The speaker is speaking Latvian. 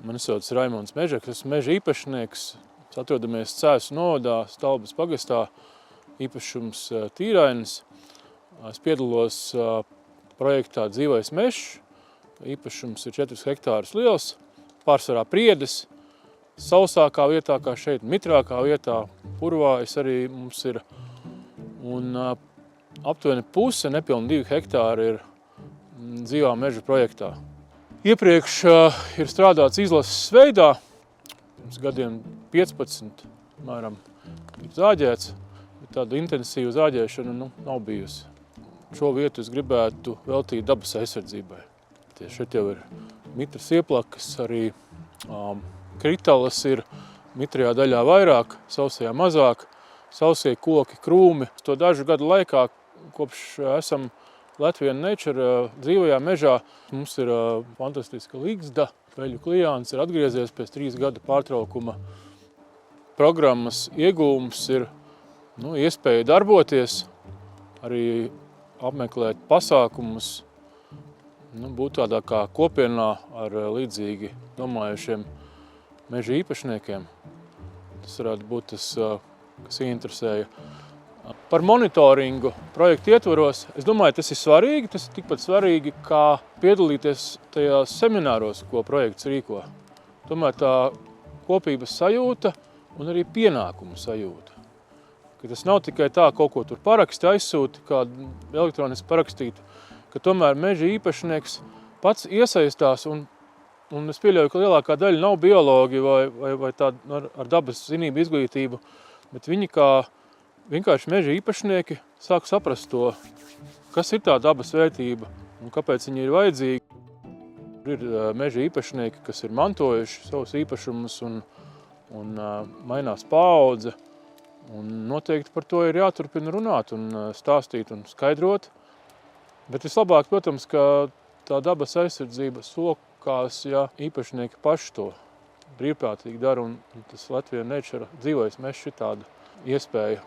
Mani sauc Raimonds Mežaks, esmu meža īpašnieks. Atrodamies Cēsu novadā, Stalbes pagastā, īpašums Tīrainis. Es piedalos projektā Dzīvais mežs. Īpašums ir 4 hektārus liels, pārsvarā priedes. Sausākā vietā, kā šeit, mitrākā vietā, Purvājs arī mums ir. Un aptuveni puse, nepilni 2 hektāri ir dzīvā meža projektā. Iepriekš ir strādāts izlases veidā, pirms gadiem 15, mēram, ir zāģēts, bet tāda intensīva zāģēšana nav bijusi. Šo vietu es gribētu veltīt dabas aizsardzībai. Šeit jau ir mitras ieplakas, arī kritalas ir mitrajā daļā vairāk, sausajā mazāk, sausie koki, krūmi. To dažu gadu laikā, kopš esam Latvia Nature dzīvajā mežā, mums ir fantastiska ligzda. Veļu klijāns ir atgriezies pēc 3 gadu pārtraukuma. Programmas iegūms ir iespēja darboties, arī apmeklēt pasākumus, būt tādā kā kopienā ar līdzīgi domājušiem meža īpašniekiem. Tas varētu būt tas, kas ieinteresēja. Par monitoringu projektu ietvaros, es domāju, tas ir svarīgi. Tas ir tikpat svarīgi, kā piedalīties tajās semināros, ko projekts rīko. Tomēr tā kopības sajūta un arī pienākumu sajūta. Ka tas nav tikai tā, kaut ko tur paraksti aizsūti, kādu elektroniski parakstītu, ka tomēr meža īpašnieks pats iesaistās un es pieļauju, ka lielākā daļa nav biologi vai tāda ar dabas zinību izglītību, bet viņi kā vienkārši meža īpašnieki sāk saprast to, kas ir tā dabas vērtība un kāpēc viņi ir vajadzīgi. Ir meža īpašnieki, kas ir mantojuši savus īpašumus un mainās paudze. Un noteikti par to ir jāturpina runāt un stāstīt un skaidrot. Bet vislabāk, protams, ka tā dabas aizsardzība sokās, ja īpašnieki paši to brīvprātīgi dara, un tas Latvia Nature dzīvais mežs ir tāda iespēja